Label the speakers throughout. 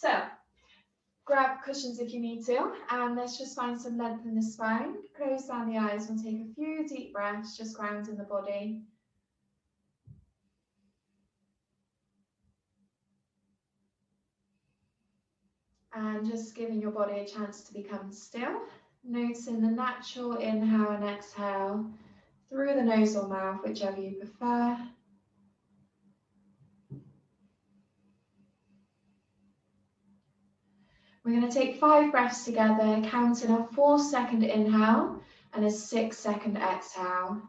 Speaker 1: So grab cushions if you need to, and let's just find some length in the spine. Close down the eyes and take a few deep breaths, just grounding the body. And just giving your body a chance to become still. Noticing the natural inhale and exhale through the nose or mouth, whichever you prefer. We're going to take 5 breaths together, counting a 4-second inhale and a 6-second exhale.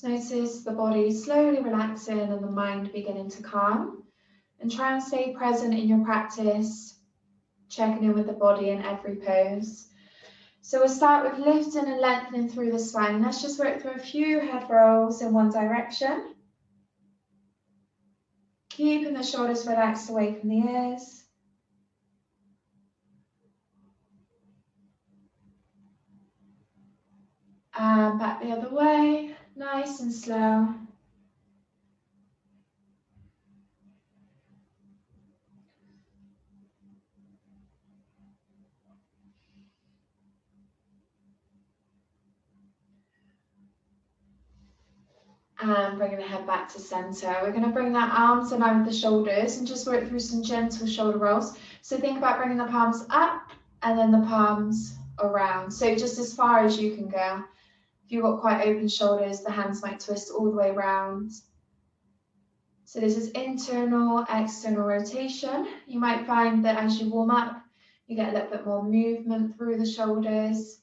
Speaker 1: Just notice the body slowly relaxing and the mind beginning to calm. And try and stay present in your practice, checking in with the body in every pose. So we'll start with lifting and lengthening through the spine. Let's just work through a few head rolls in one direction. Keeping the shoulders relaxed away from the ears. And back the other way, nice and slow. And bringing the head back to center. We're going to bring that arms in line with the shoulders and just work through some gentle shoulder rolls. So think about bringing the palms up and then the palms around. So just as far as you can go. If you've got quite open shoulders, the hands might twist all the way around. So this is internal, external rotation. You might find that as you warm up, you get a little bit more movement through the shoulders.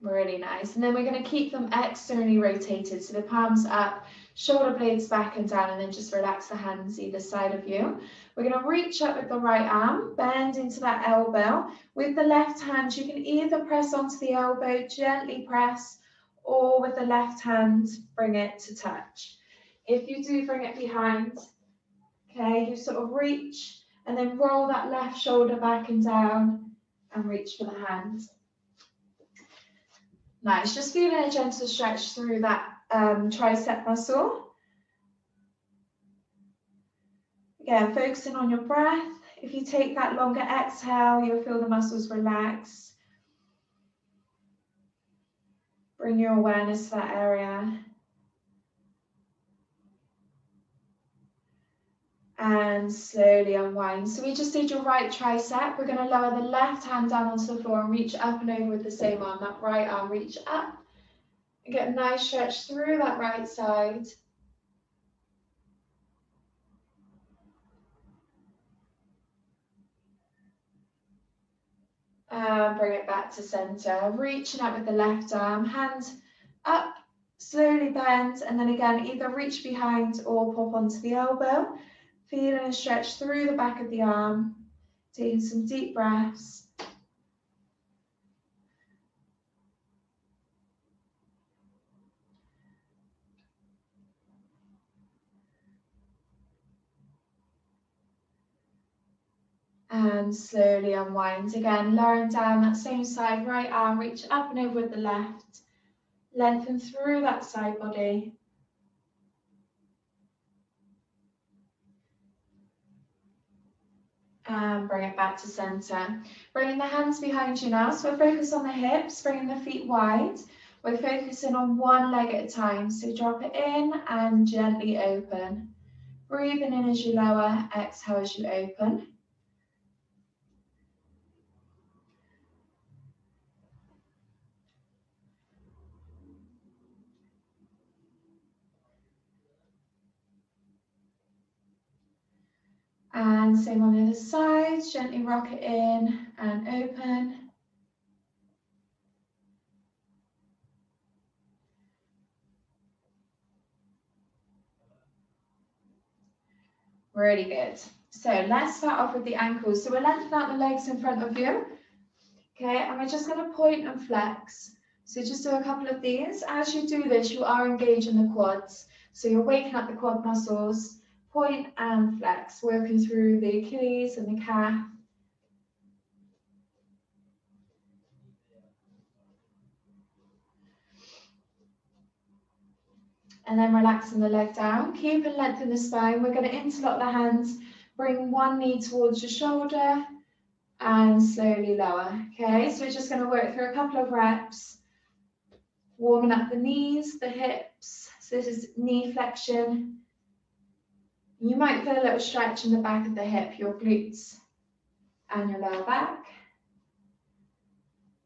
Speaker 1: Really nice. And then we're going to keep them externally rotated. So the palms up, shoulder blades back and down, and then just relax the hands either side of you. We're going to reach up with the right arm, bend into that elbow. With the left hand, you can either press onto the elbow, gently press, or with the left hand, bring it to touch. If you do bring it behind, okay, you sort of reach and then roll that left shoulder back and down and reach for the hand. Nice, just feeling a gentle stretch through that tricep muscle. Again, focusing on your breath. If you take that longer exhale, you'll feel the muscles relax. Bring your awareness to that area. And slowly unwind. So we just did your right tricep. We're going to lower the left hand down onto the floor and reach up and over with the same arm. That right arm, reach up. And get a nice stretch through that right side. And bring it back to center. Reaching up with the left arm, hand up, slowly bend, and then again, either reach behind or pop onto the elbow. Feeling a stretch through the back of the arm, taking some deep breaths. And slowly unwind. Again, lowering down that same side, right arm, reach up and over with the left. Lengthen through that side body. And bring it back to center. Bringing the hands behind you now. So we're focused on the hips, bringing the feet wide. We're focusing on one leg at a time. So drop it in and gently open. Breathing in as you lower, exhale as you open. And same on the other side, gently rock it in and open. Really good. So let's start off with the ankles. So we're lengthening out the legs in front of you. Okay, and we're just going to point and flex. So just do a couple of these. As you do this, you are engaging the quads. So you're waking up the quad muscles, point and flex, working through the Achilles and the calf. And then relaxing the leg down. Keep and lengthen the spine. We're going to interlock the hands. Bring one knee towards your shoulder and slowly lower. Okay, so we're just going to work through a couple of reps. Warming up the knees, the hips. So this is knee flexion. You might feel a little stretch in the back of the hip, your glutes and your lower back.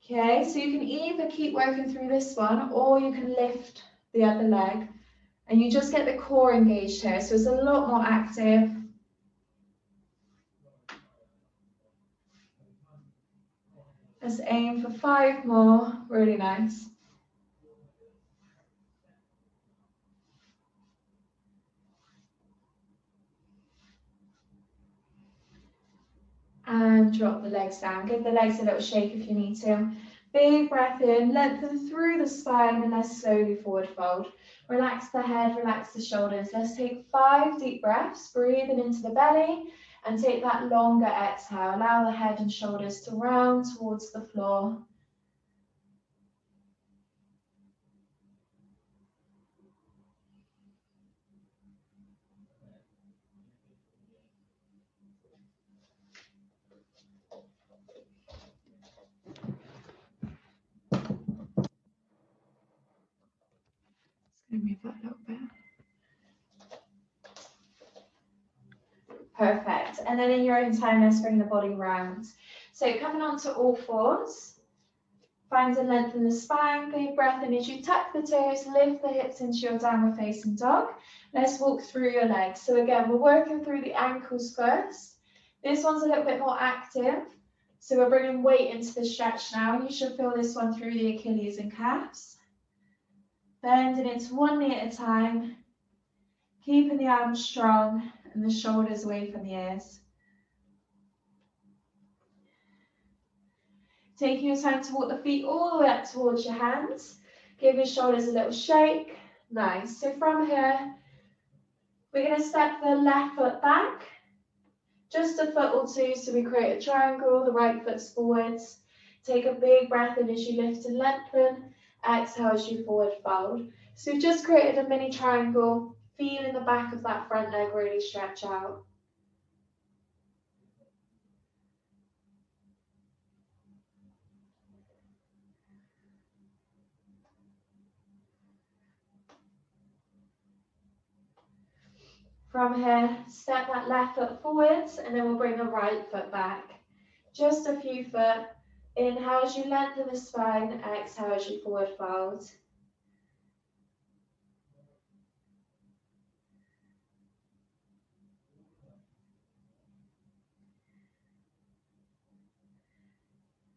Speaker 1: Okay, so you can either keep working through this one or you can lift the other leg and you just get the core engaged here. So it's a lot more active. Let's aim for 5 more. Really nice. And drop the legs down. Give the legs a little shake if you need to. Big breath in, lengthen through the spine and let's slowly forward fold. Relax the head, relax the shoulders. Let's take 5 deep breaths, breathing into the belly and take that longer exhale. Allow the head and shoulders to round towards the floor. Let's move that a little bit. Perfect. And then in your own time, let's bring the body round. So coming onto all fours, find and lengthen the spine, big breath in as you tuck the toes, lift the hips into your downward facing dog. Let's walk through your legs. So again, we're working through the ankles first. This one's a little bit more active. So we're bringing weight into the stretch now. You should feel this one through the Achilles and calves. Bending into one knee at a time, keeping the arms strong and the shoulders away from the ears. Taking your time to walk the feet all the way up towards your hands. Give your shoulders a little shake. Nice. So from here, we're going to step the left foot back. Just a foot or two, so we create a triangle. The right foot's forwards. Take a big breath in as you lift and lengthen. Exhale as you forward fold. So we've just created a mini triangle. Feel in the back of that front leg really stretch out. From here, step that left foot forwards and then we'll bring the right foot back. Just a few foot. Inhale as you lengthen the spine, exhale as you forward fold.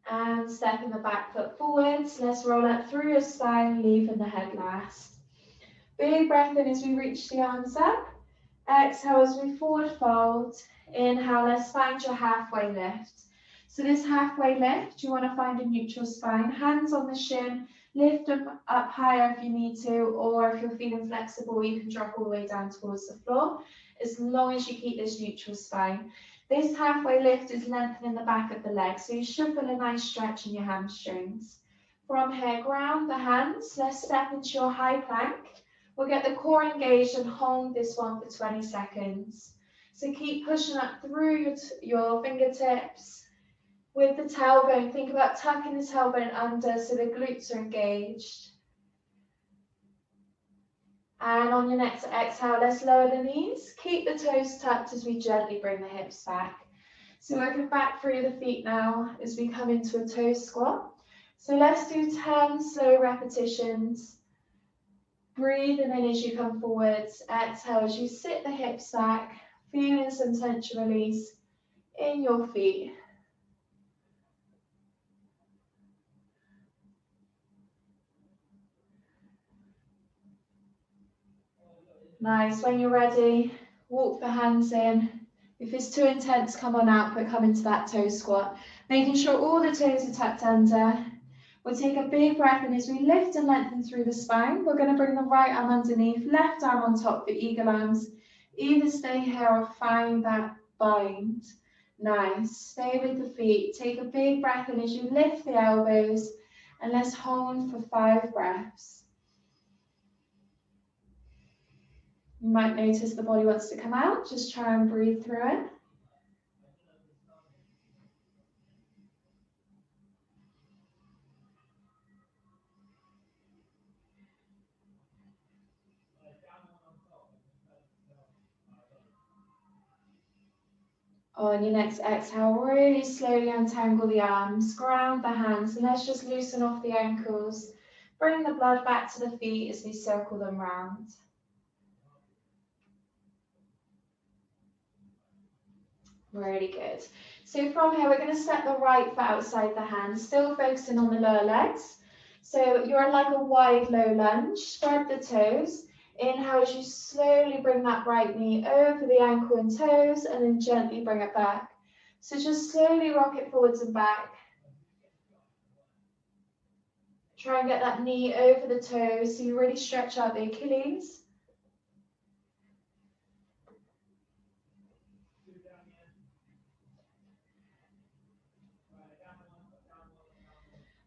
Speaker 1: And stepping the back foot forwards. Let's roll up through your spine, leaving the head last. Big breath in as we reach the arms up. Exhale as we forward fold. Inhale, let's find your halfway lift. So this halfway lift, you want to find a neutral spine. Hands on the shin, lift them up higher if you need to, or if you're feeling flexible, you can drop all the way down towards the floor, as long as you keep this neutral spine. This halfway lift is lengthening the back of the leg, so you should feel a nice stretch in your hamstrings. From here, ground the hands. Let's step into your high plank. We'll get the core engaged and hold this one for 20 seconds. So keep pushing up through your fingertips. With the tailbone, think about tucking the tailbone under so the glutes are engaged. And on your next exhale, let's lower the knees. Keep the toes tucked as we gently bring the hips back. So working back through the feet now as we come into a toe squat. So let's do 10 slow repetitions. Breathing in as you come forwards. Exhale as you sit the hips back, feeling some tension release in your feet. Nice. When you're ready, Walk the hands in. If it's too intense, come on out, but come into that toe squat. Making sure all the toes are tucked under. We'll take a big breath in as we lift and lengthen through the spine. We're going to bring the right arm underneath, left arm on top for eagle arms. Either stay here or find that bind. Nice. Stay with the feet. Take a big breath in as you lift the elbows, and let's hold for 5 breaths. You might notice the body wants to come out. Just try and breathe through it. On your next exhale, really slowly untangle the arms, ground the hands, and let's just loosen off the ankles. Bring the blood back to the feet as we circle them round. Really good. So from here, we're going to step the right foot outside the hand, still focusing on the lower legs. So you're in like a wide low lunge, spread the toes. Inhale as you slowly bring that right knee over the ankle and toes, and then gently bring it back. So just slowly rock it forwards and back. Try and get that knee over the toes so you really stretch out the Achilles.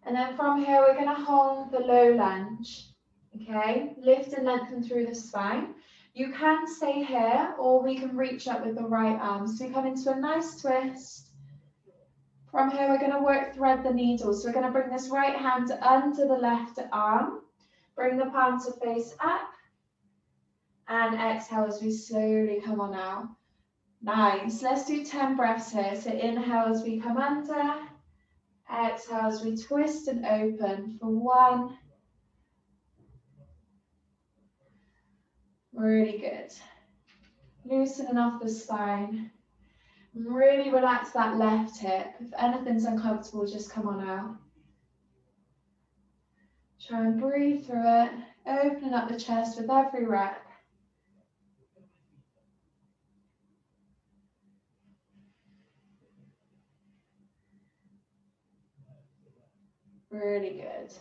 Speaker 1: And then from here, we're going to hold the low lunge. Okay, lift and lengthen through the spine. You can stay here, or we can reach up with the right arm. So we come into a nice twist. From here, we're going to work thread the needle. So we're going to bring this right hand under the left arm. Bring the palm to face up. And exhale as we slowly come on out. Nice. Let's do 10 breaths here. So inhale as we come under. Exhale as we twist and open for 1. Really good. Loosening off the spine. Really relax that left hip. If anything's uncomfortable, just come on out. Try and breathe through it. Opening up the chest with every rep. Really good.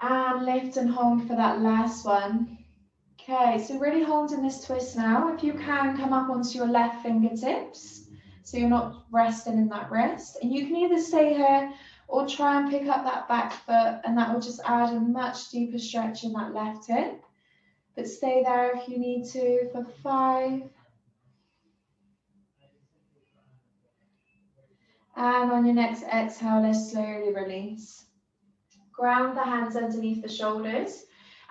Speaker 1: And lift and hold for that last one. Okay, so really holding this twist now. If you can, come up onto your left fingertips, so you're not resting in that wrist. And you can either stay here or try and pick up that back foot, and that will just add a much deeper stretch in that left hip. But stay there if you need to for 5. And on your next exhale, let's slowly release. Ground the hands underneath the shoulders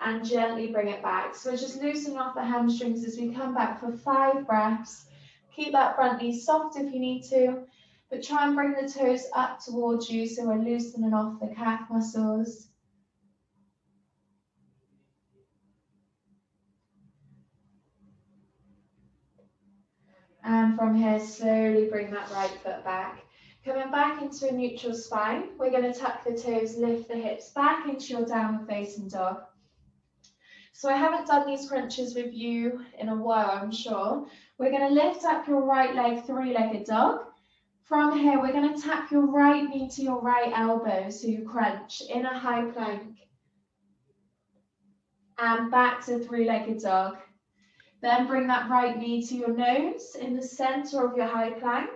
Speaker 1: and gently bring it back. So we're just loosening off the hamstrings as we come back for 5 breaths. Keep that front knee soft if you need to, but try and bring the toes up towards you so we're loosening off the calf muscles. And from here, slowly bring that right foot back. Coming back into a neutral spine, we're going to tuck the toes, lift the hips back into your downward facing dog. So I haven't done these crunches with you in a while, I'm sure. We're going to lift up your right leg, 3-legged dog. From here, we're going to tap your right knee to your right elbow, so you crunch in a high plank. And back to 3-legged dog. Then bring that right knee to your nose in the center of your high plank.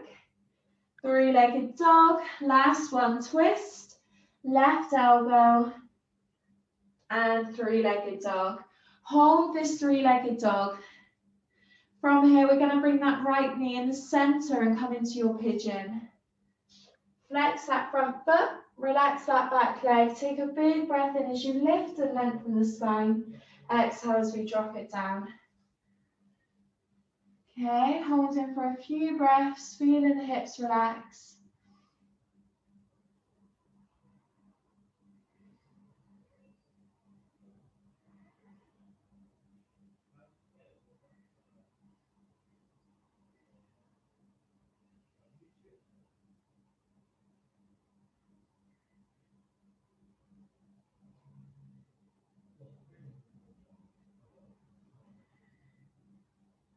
Speaker 1: 3-legged dog. Last one, twist. Left elbow. And 3-legged dog. Hold this 3-legged dog. From here, we're going to bring that right knee in the center and come into your pigeon. Flex that front foot, relax that back leg. Take a big breath in as you lift and lengthen the spine. Exhale as we drop it down. Okay, hold in for a few breaths, feeling the hips relax.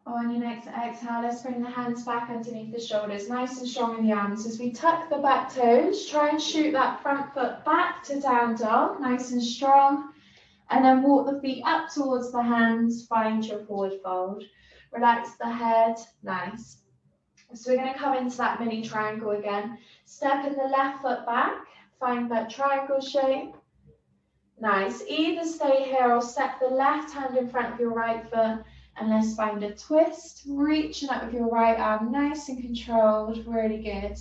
Speaker 1: On your next exhale, let's bring the hands back underneath the shoulders, nice and strong in the arms. As we tuck the back toes, try and shoot that front foot back to down dog, nice and strong. And then walk the feet up towards the hands, find your forward fold. Relax the head, nice. So we're going to come into that mini triangle again. Step in the left foot back, find that triangle shape. Nice. Either stay here or step the left hand in front of your right foot and let's find a twist. Reaching up with your right arm, nice and controlled, really good.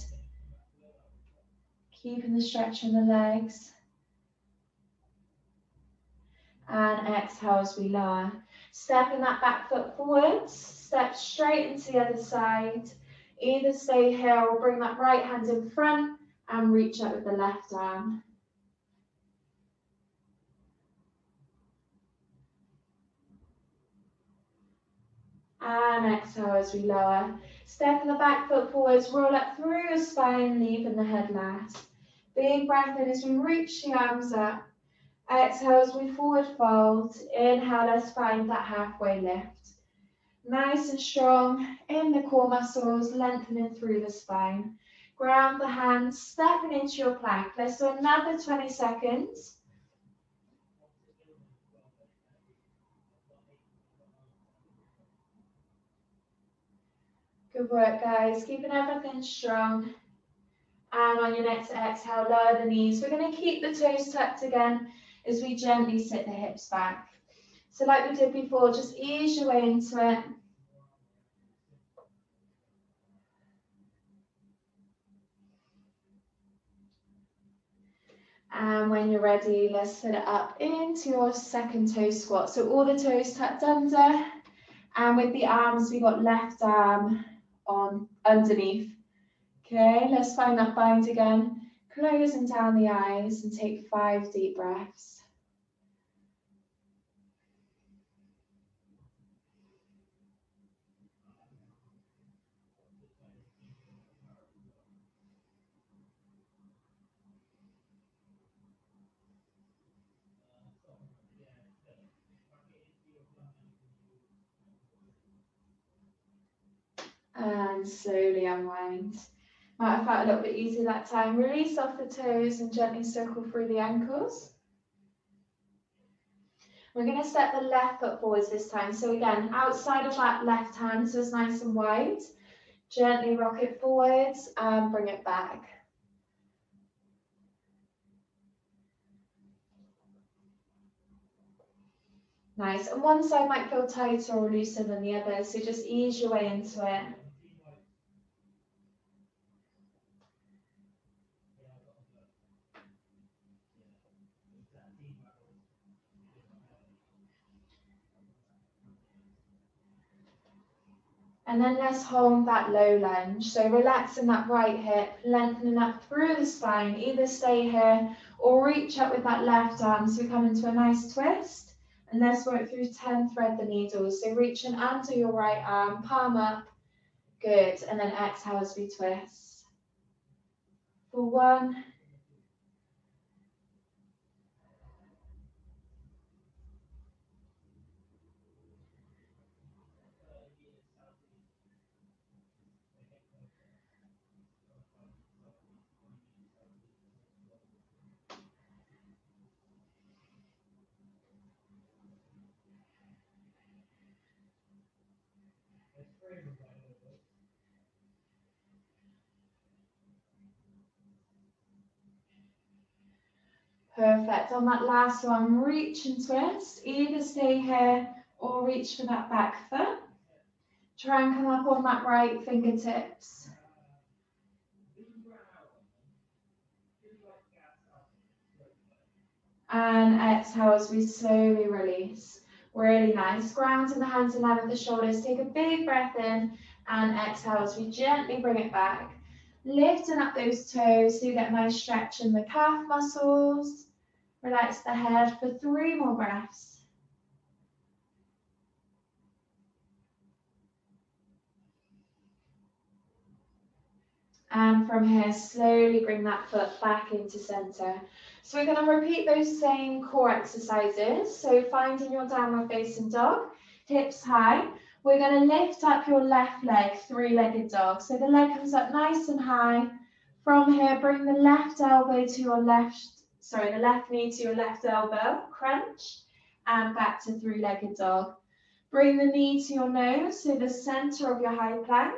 Speaker 1: Keeping the stretch in the legs. And exhale as we lower. Stepping that back foot forwards, step straight into the other side. Either stay here or bring that right hand in front and reach up with the left arm. And exhale as we lower. Step the back foot forwards, roll up through your spine, leaving the head last. Big breath in as we reach the arms up. Exhale as we forward fold. Inhale, let's find that halfway lift. Nice and strong in the core muscles, lengthening through the spine. Ground the hands, stepping into your plank. Let's do another 20 seconds. Good work, guys. Keeping everything strong. And on your next exhale, lower the knees. We're going to keep the toes tucked again as we gently sit the hips back. So like we did before, just ease your way into it. And when you're ready, let's sit it up into your second toe squat. So all the toes tucked under. And with the arms, we got left arm on underneath. Okay, let's find that bind again. Closing down the eyes and take 5 deep breaths. And slowly unwind. Might have felt a little bit easier that time. Release off the toes and gently circle through the ankles. We're going to step the left foot forwards this time. So again, outside of that left hand, so it's nice and wide. Gently rock it forwards and bring it back. Nice. And one side might feel tighter or looser than the other, so just ease your way into it. And then let's hold that low lunge. So relaxing that right hip, lengthening up through the spine. Either stay here or reach up with that left arm. So we come into a nice twist. And let's work through 10 thread the needles. So reaching under your right arm, palm up. Good. And then exhale as we twist. For 1. Perfect. On that last one, reach and twist. Either stay here or reach for that back foot. Try and come up on that right fingertips. And exhale as we slowly release. Really nice. Ground in the hands in line with the shoulders. Take a big breath in and exhale as we gently bring it back. Lifting up those toes so you get a nice stretch in the calf muscles. Relax the head for 3 more breaths. And from here, slowly bring that foot back into center. So we're going to repeat those same core exercises. So finding your downward facing dog, hips high. We're going to lift up your left leg, three-legged dog. So the leg comes up nice and high. From here, bring the left elbow to your the left knee to your left elbow, crunch, and back to three-legged dog. Bring the knee to your nose, so the center of your high plank.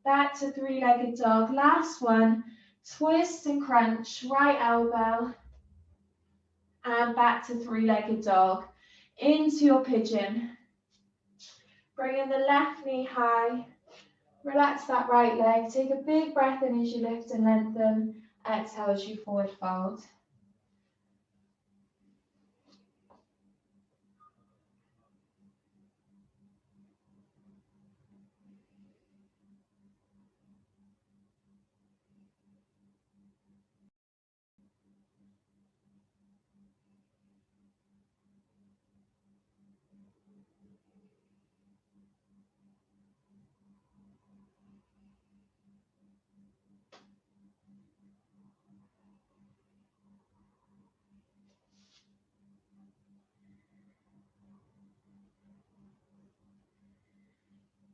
Speaker 1: Back to three-legged dog. Last one, twist and crunch, right elbow, and back to three-legged dog. Into your pigeon. Bring in the left knee high. Relax that right leg. Take a big breath in as you lift and lengthen. Exhale as you forward fold.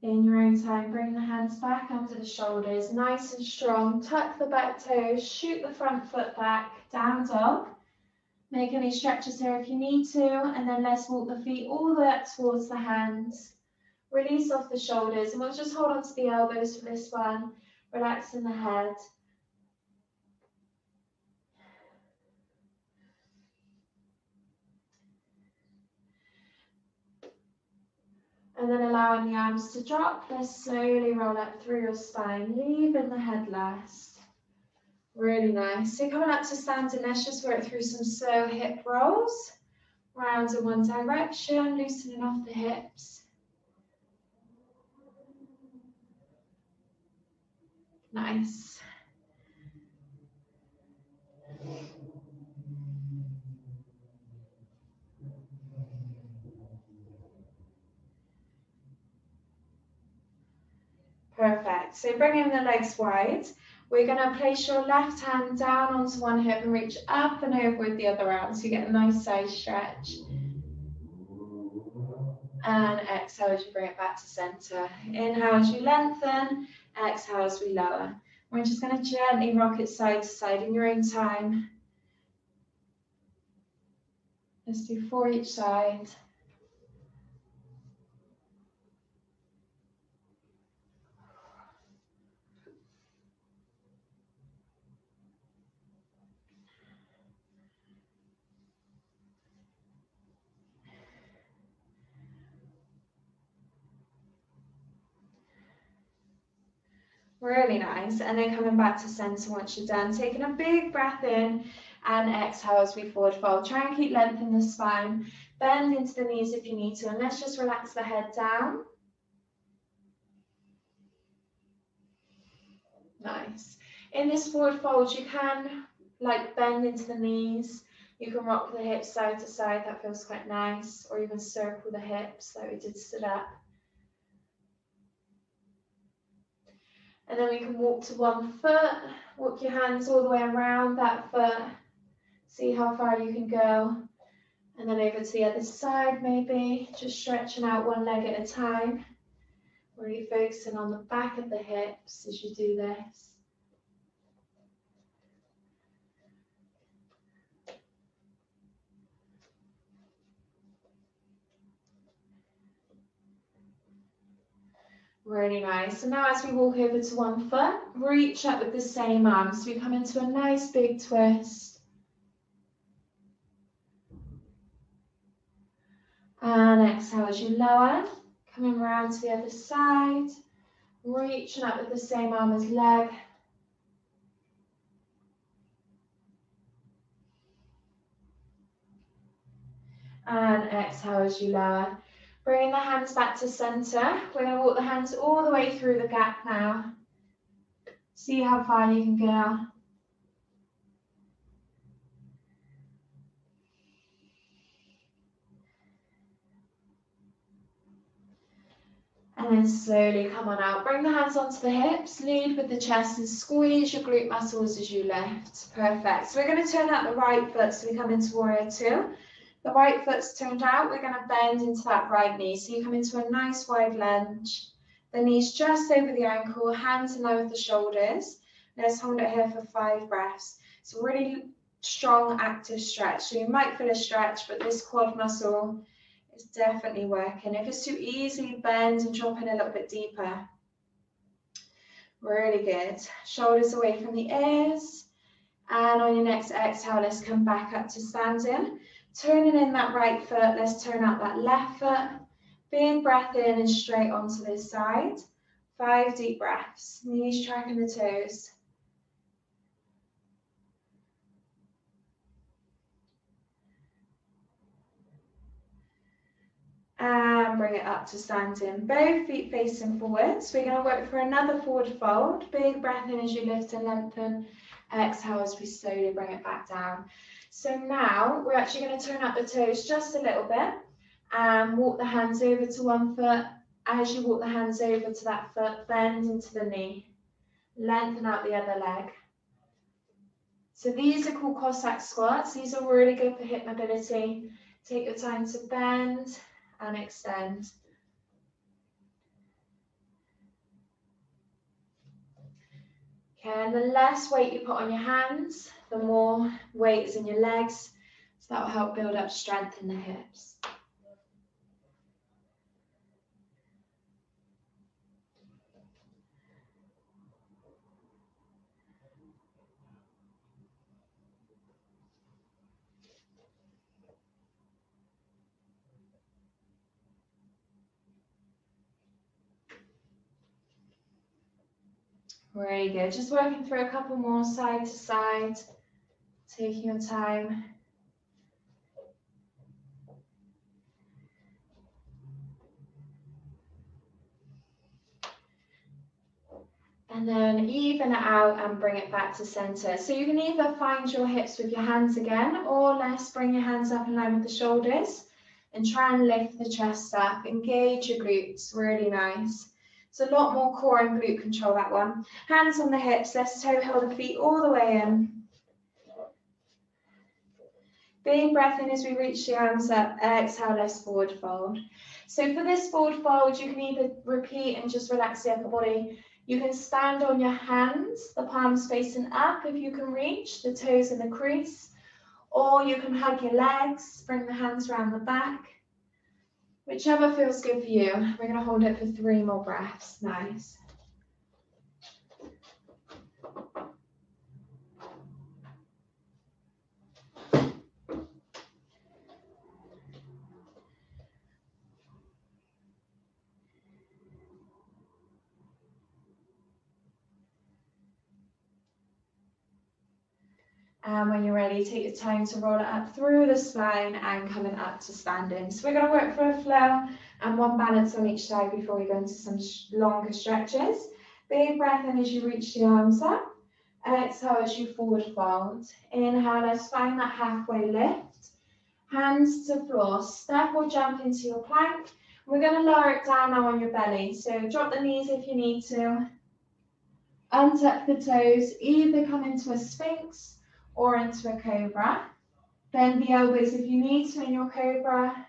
Speaker 1: In your own time, bring the hands back under the shoulders, nice and strong. Tuck the back toes, shoot the front foot back, down dog. Make any stretches here if you need to, and then let's walk the feet all the way up towards the hands. Release off the shoulders, and we'll just hold on to the elbows for this one. Relax in the head. And then allowing the arms to drop, let's slowly roll up through your spine, leaving the head last. Really nice. So coming up to standing, let's just work through some slow hip rolls. Round in one direction, loosening off the hips. Nice. Perfect. So bringing the legs wide, we're going to place your left hand down onto one hip and reach up and over with the other arm, so you get a nice side stretch. And exhale as you bring it back to center. Inhale as you lengthen, exhale as we lower. We're just going to gently rock it side to side in your own time. Let's do 4 each side. Really nice. And then coming back to center once you're done. Taking a big breath in and exhale as we forward fold. Try and keep length in the spine. Bend into the knees if you need to. And let's just relax the head down. Nice. In this forward fold, you can bend into the knees. You can rock the hips side to side. That feels quite nice. Or even circle the hips like we did stood up. And then we can walk to one foot, walk your hands all the way around that foot, see how far you can go, and then over to the other side maybe, just stretching out one leg at a time, really focusing on the back of the hips as you do this. Really nice. So now as we walk over to one foot, reach up with the same arm. So we come into a nice big twist. And exhale as you lower, coming around to the other side, reaching up with the same arm as leg. And exhale as you lower. Bringing the hands back to center. We're going to walk the hands all the way through the gap now. See how far you can go. And then slowly come on out. Bring the hands onto the hips, lead with the chest and squeeze your glute muscles as you lift. Perfect. So we're going to turn out the right foot so we come into warrior two. The right foot's turned out. We're going to bend into that right knee. So you come into a nice wide lunge. The knee's just over the ankle, hands in line with the shoulders. Let's hold it here for 5 breaths. It's a really strong, active stretch. So you might feel a stretch, but this quad muscle is definitely working. If it's too easy, bend and drop in a little bit deeper. Really good. Shoulders away from the ears. And on your next exhale, let's come back up to standing. Turning in that right foot, let's turn out that left foot. Big breath in and straight onto this side. 5 deep breaths. Knees tracking the toes. And bring it up to standing. Both feet facing forward. So we're going to work for another forward fold. Big breath in as you lift and lengthen. Exhale as we slowly bring it back down. So now we're actually going to turn up the toes just a little bit and walk the hands over to one foot. As you walk the hands over to that foot, bend into the knee. Lengthen out the other leg. So these are called Cossack squats. These are really good for hip mobility. Take your time to bend and extend. Okay, and the less weight you put on your hands, the more weight is in your legs. So that will help build up strength in the hips. Very good. Just working through a couple more side to side, taking your time. And then even it out and bring it back to center. So you can either find your hips with your hands again, or let's bring your hands up in line with the shoulders and try and lift the chest up. Engage your glutes, really nice. It's a lot more core and glute control, that one. Hands on the hips, let's toe hold the feet all the way in. Big breath in as we reach the arms up. Exhale, let's forward fold. So for this forward fold, you can either repeat and just relax the upper body. You can stand on your hands, the palms facing up if you can reach, the toes in the crease. Or you can hug your legs, bring the hands around the back. Whichever feels good for you. We're going to hold it for 3 more breaths. Nice. And when you're ready, take your time to roll it up through the spine and coming up to standing. So we're going to work for a flow and one balance on each side before we go into some longer stretches. Big breath in as you reach the arms up. Exhale as you forward fold. Inhale, let's find that halfway lift. Hands to floor. Step or jump into your plank. We're going to lower it down now on your belly. So drop the knees if you need to. Untuck the toes. Either come into a sphinx or into a cobra. Bend the elbows if you need to in your cobra.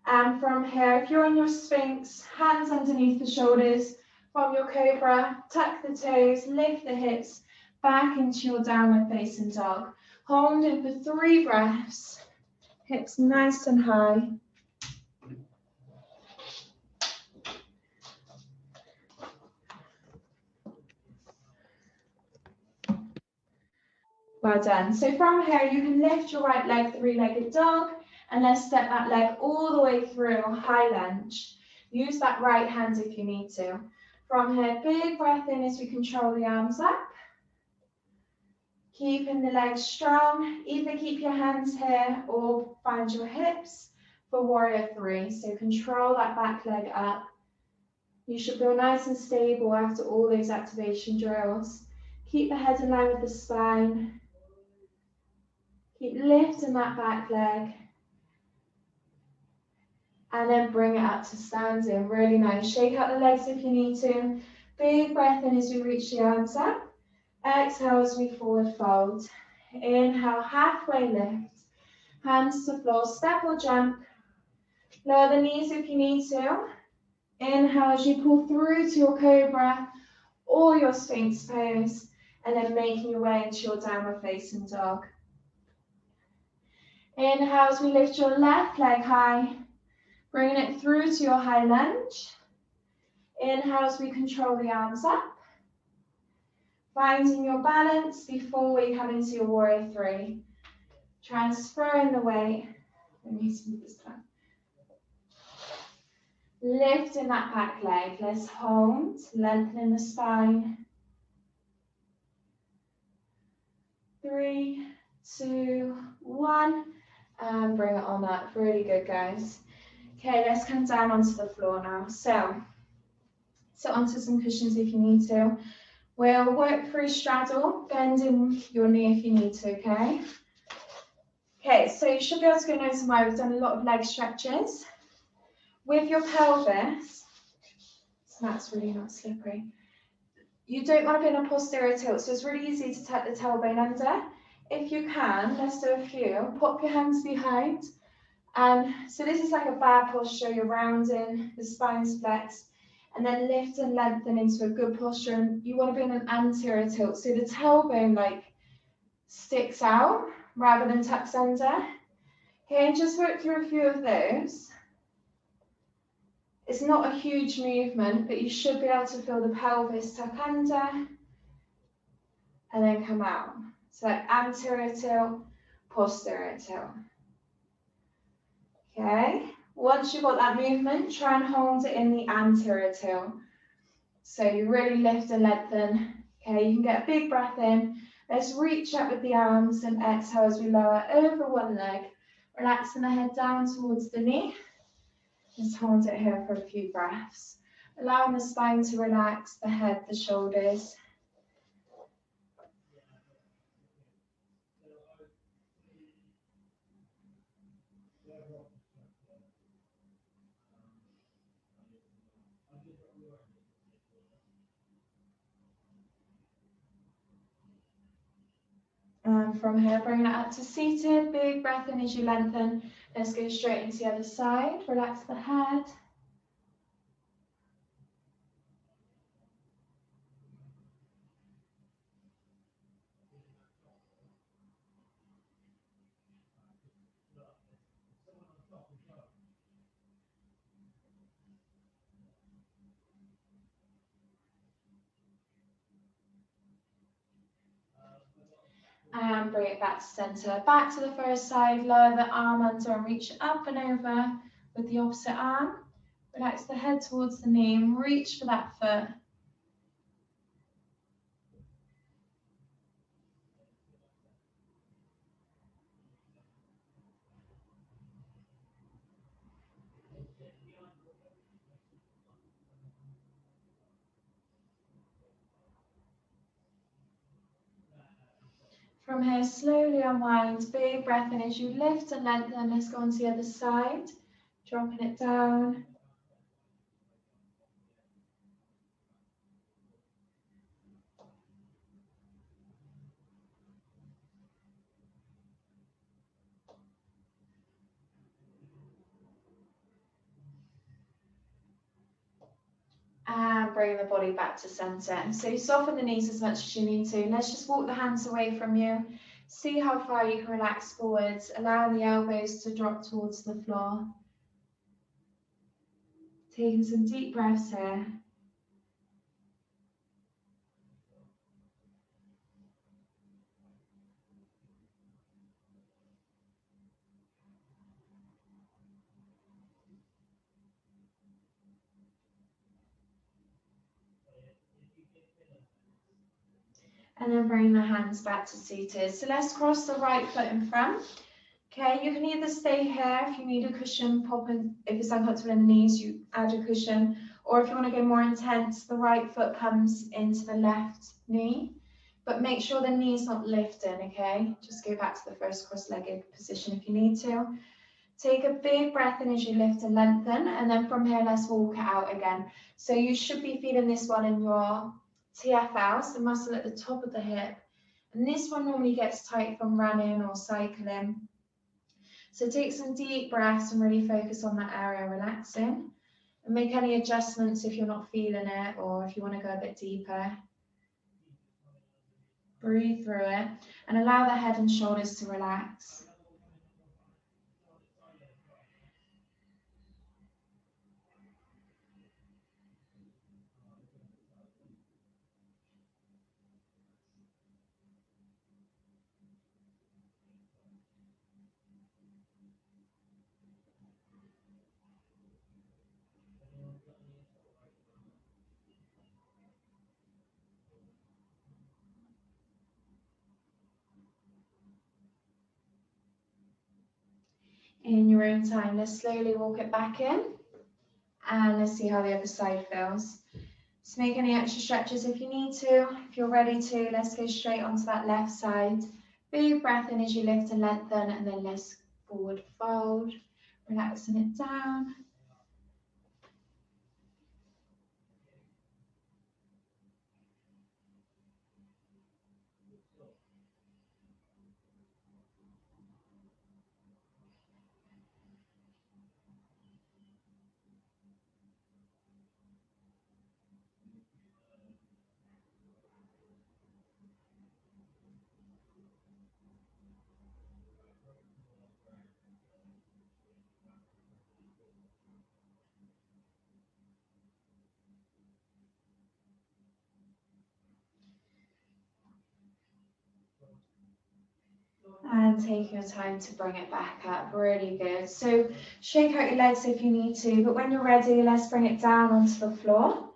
Speaker 1: And from here, if you're in your sphinx, hands underneath the shoulders. From your cobra, tuck the toes, lift the hips back into your downward facing dog. Hold in for 3 breaths. Hips nice and high. Well done. So from here, you can lift your right leg, 3-legged dog, and let's step that leg all the way through, high lunge. Use that right hand if you need to. From here, big breath in as we control the arms up. Keeping the legs strong. Either keep your hands here or find your hips for warrior 3. So control that back leg up. You should feel nice and stable after all those activation drills. Keep the head in line with the spine. Keep lifting that back leg. And then bring it up to standing. Really nice. Shake out the legs if you need to. Big breath in as we reach the arms up. Exhale as we forward fold. Inhale, halfway lift. Hands to floor, step or jump. Lower the knees if you need to. Inhale as you pull through to your cobra or your sphinx pose, and then making your way into your downward facing dog. Inhale as we lift your left leg high, bringing it through to your high lunge. Inhale as we control the arms up. Finding your balance before we come into your warrior three. Transferring the weight. Let me smooth this down. Lifting that back leg. Let's hold, lengthening the spine. 3, 2, 1. And bring it on up. Really good, guys. Okay, let's come down onto the floor now. So, sit onto some cushions if you need to. We'll work through straddle, bending your knee if you need to, okay? Okay, so you should be able to go nice and wide. We've done a lot of leg stretches. With your pelvis, this mat's really not slippery. You don't want to be in a posterior tilt, so it's really easy to tuck the tailbone under. If you can, let's do a few. Pop your hands behind. So this is like a bad posture. You're rounding, the spine's flexed, and then lift and lengthen into a good posture. And you want to be in an anterior tilt, so the tailbone like sticks out rather than tucks under. Okay, just work through a few of those. It's not a huge movement, but you should be able to feel the pelvis tuck under and then come out. So like anterior tilt, posterior tilt. Okay, once you've got that movement, try and hold it in the anterior tilt. So you really lift and lengthen. Okay, you can get a big breath in. Let's reach up with the arms and exhale as we lower over one leg, relaxing the head down towards the knee. Just hold it here for a few breaths. Allowing the spine to relax, the head, the shoulders. And from here, bring it up to seated. Big breath in as you lengthen. Let's go straight into the other side. Relax the head. And bring it back to center. Back to the first side. Lower the arm under and reach up and over with the opposite arm. Relax the head towards the knee and reach for that foot. From here, slowly unwind. Big breath in as you lift and lengthen. Let's go on to the other side. Dropping it down. And bring the body back to center. So you soften the knees as much as you need to. Let's just walk the hands away from you. See how far you can relax forwards, allowing the elbows to drop towards the floor. Taking some deep breaths here. And then bring the hands back to seated. So let's cross the right foot in front. Okay, you can either stay here if you need a cushion, pop in, if it's uncomfortable in the knees, you add a cushion. Or if you want to go more intense, the right foot comes into the left knee. But make sure the knee's not lifting, okay? Just go back to the first cross-legged position if you need to. Take a big breath in as you lift and lengthen. And then from here, let's walk it out again. So you should be feeling this one in your TFLs, the muscle at the top of the hip. And this one normally gets tight from running or cycling. So take some deep breaths and really focus on that area, relaxing. And make any adjustments if you're not feeling it or if you want to go a bit deeper. Breathe through it and allow the head and shoulders to relax. In your own time, let's slowly walk it back in and let's see how the other side feels. So make any extra stretches if you need to. If you're ready to, let's go straight onto that left side. Big breath in as you lift and lengthen, and then let's forward fold, relaxing it down. And take your time to bring it back up, really good. So shake out your legs if you need to, but when you're ready, let's bring it down onto the floor.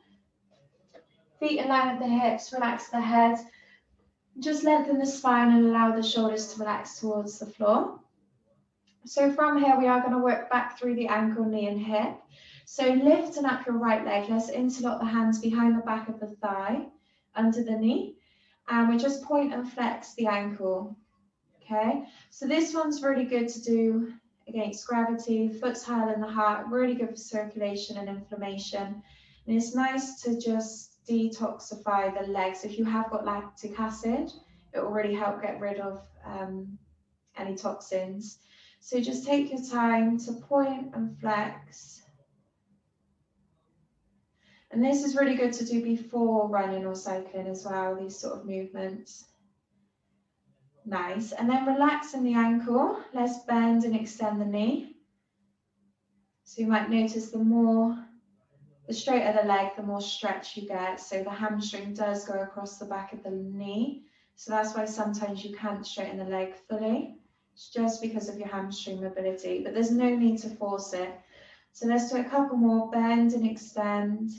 Speaker 1: Feet in line with the hips, relax the head. Just lengthen the spine and allow the shoulders to relax towards the floor. So from here, we are going to work back through the ankle, knee and hip. So lifting up your right leg, let's interlock the hands behind the back of the thigh, under the knee. And we just point and flex the ankle. Okay, so this one's really good to do against gravity, foot's higher than the heart, really good for circulation and inflammation. And it's nice to just detoxify the legs. If you have got lactic acid, it will really help get rid of any toxins. So just take your time to point and flex. And this is really good to do before running or cycling as well, these sort of movements. Nice. And then relaxing the ankle, let's bend and extend the knee. So you might notice the straighter the leg, the more stretch you get. So the hamstring does go across the back of the knee. So that's why sometimes you can't straighten the leg fully. It's just because of your hamstring mobility, but there's no need to force it. So let's do a couple more, bend and extend.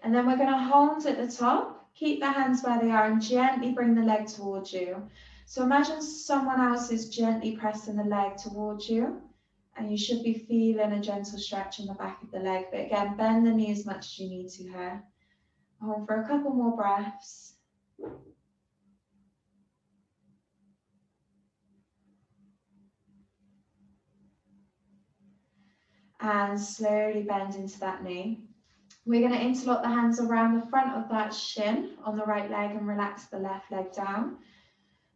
Speaker 1: And then we're going to hold at the top, keep the hands where they are and gently bring the leg towards you. So imagine someone else is gently pressing the leg towards you and you should be feeling a gentle stretch in the back of the leg. But again, bend the knee as much as you need to here. Hold for a couple more breaths. And slowly bend into that knee. We're going to interlock the hands around the front of that shin on the right leg and relax the left leg down.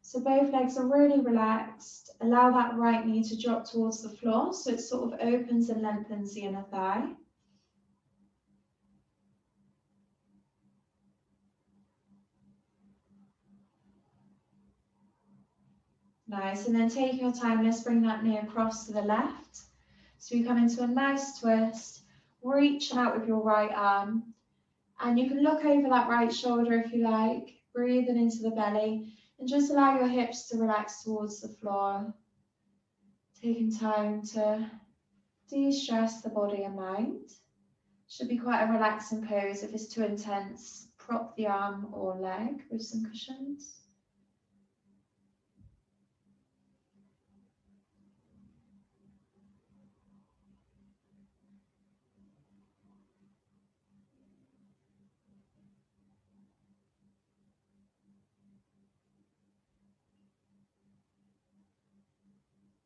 Speaker 1: So both legs are really relaxed. Allow that right knee to drop towards the floor so it sort of opens and lengthens the inner thigh. Nice, and then take your time, let's bring that knee across to the left. So you come into a nice twist, reaching out with your right arm. And you can look over that right shoulder if you like, breathing into the belly, and just allow your hips to relax towards the floor. Taking time to de-stress the body and mind. Should be quite a relaxing pose. If it's too intense, prop the arm or leg with some cushions.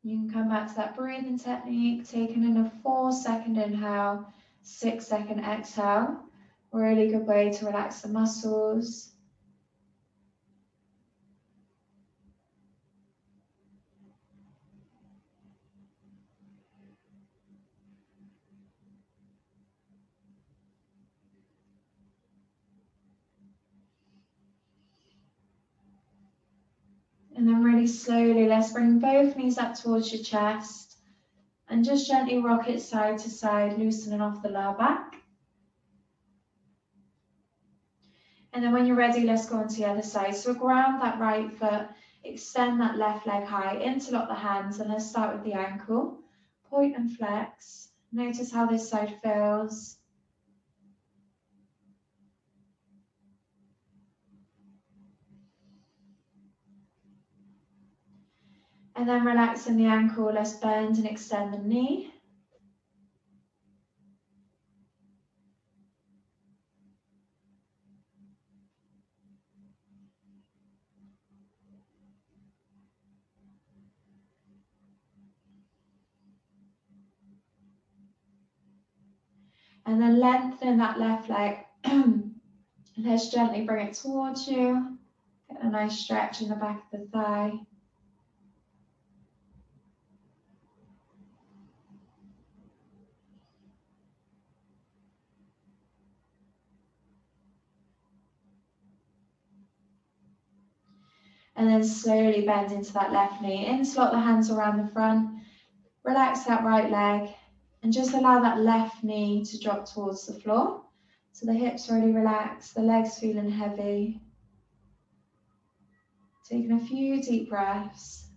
Speaker 1: You can come back to that breathing technique, taking in a 4-second inhale, 6-second exhale. Really good way to relax the muscles. And then really slowly, let's bring both knees up towards your chest and just gently rock it side to side, loosening off the lower back. And then when you're ready, let's go on to the other side. So ground that right foot, extend that left leg high, interlock the hands, and let's start with the ankle. Point and flex. Notice how this side feels. And then relaxing the ankle, let's bend and extend the knee. And then lengthening that left leg. Let's gently bring it towards you. Get a nice stretch in the back of the thigh. And then slowly bend into that left knee. Interlock the hands around the front. Relax that right leg. And just allow that left knee to drop towards the floor. So the hips really relax, the legs feeling heavy. Taking a few deep breaths.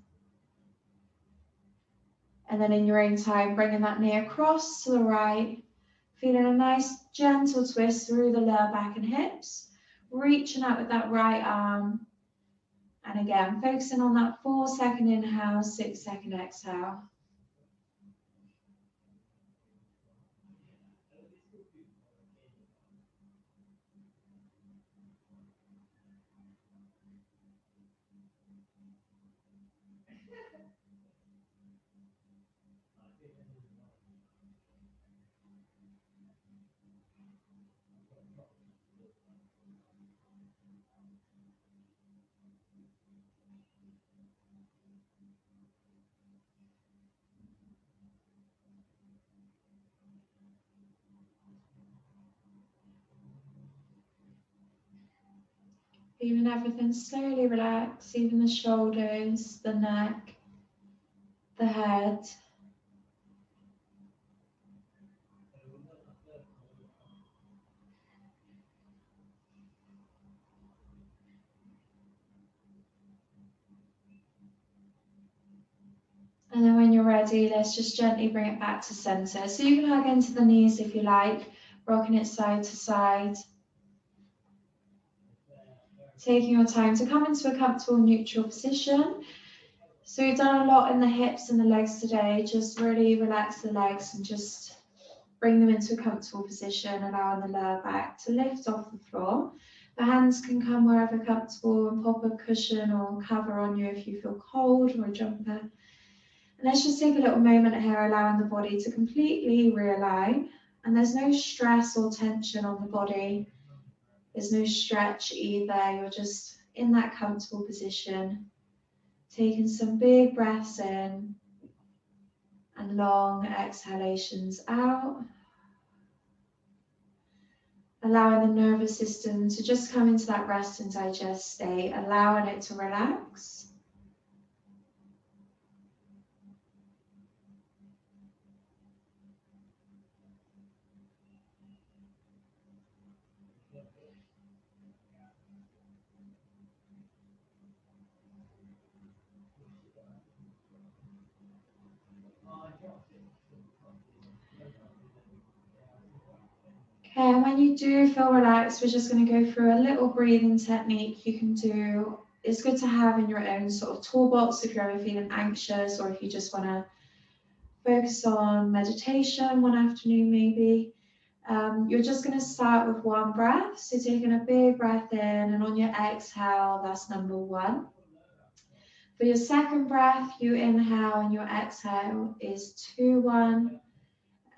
Speaker 1: And then in your own time, bringing that knee across to the right. Feeling a nice gentle twist through the lower back and hips. Reaching out with that right arm. And again, focusing on that 4-second inhale, 6-second exhale. Feeling everything slowly relax, even the shoulders, the neck, the head. And then when you're ready, let's just gently bring it back to center. So you can hug into the knees if you like, rocking it side to side. Taking your time to come into a comfortable neutral position. So we've done a lot in the hips and the legs today. Just really relax the legs and just bring them into a comfortable position, allowing the lower back to lift off the floor. The hands can come wherever comfortable and pop a cushion or cover on you if you feel cold, or a jumper. And let's just take a little moment here, allowing the body to completely realign. And there's no stress or tension on the body. There's no stretch either. You're just in that comfortable position, taking some big breaths in and long exhalations out. Allowing the nervous system to just come into that rest and digest state, allowing it to relax. Okay, and when you do feel relaxed, we're just going to go through a little breathing technique you can do. It's good to have in your own sort of toolbox if you're ever feeling anxious, or if you just want to focus on meditation one afternoon maybe. You're just going to start with one breath. So taking a big breath in, and on your exhale, that's number 1. For your second breath, you inhale and your exhale is 2, 1.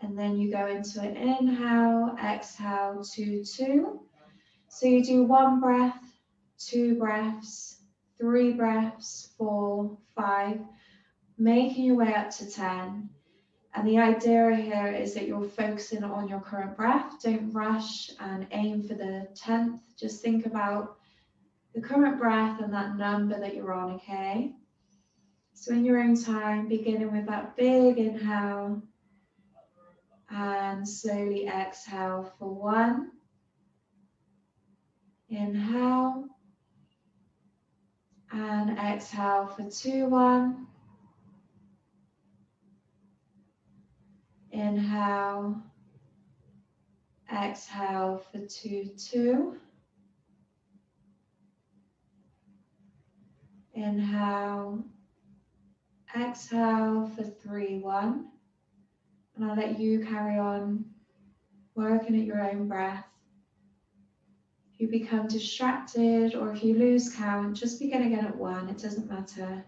Speaker 1: And then you go into an inhale, exhale, 2, 2. So you do 1 breath, 2 breaths, 3 breaths, 4, 5, making your way up to 10. And the idea here is that you're focusing on your current breath. Don't rush and aim for the 10th. Just think about the current breath and that number that you're on, okay? So in your own time, beginning with that big inhale and slowly exhale for 1. Inhale and exhale for 2, 1. Inhale, exhale for 2, 2. Inhale, exhale for 3, 1. And I'll let you carry on working at your own breath. If you become distracted or if you lose count, just begin again at 1. It doesn't matter.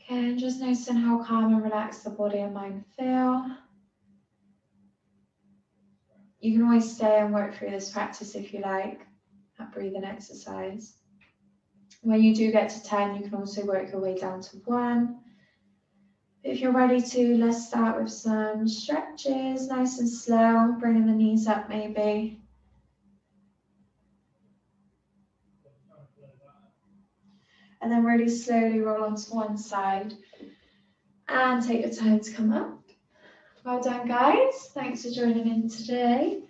Speaker 1: Okay, and just noticing how calm and relaxed the body and mind feel. You can always stay and work through this practice if you like, that breathing exercise. When you do get to 10, you can also work your way down to 1. If you're ready to, let's start with some stretches, nice and slow, bringing the knees up maybe. and then really slowly roll onto one side. And take your time to come up. Well done, guys. Thanks for joining in today.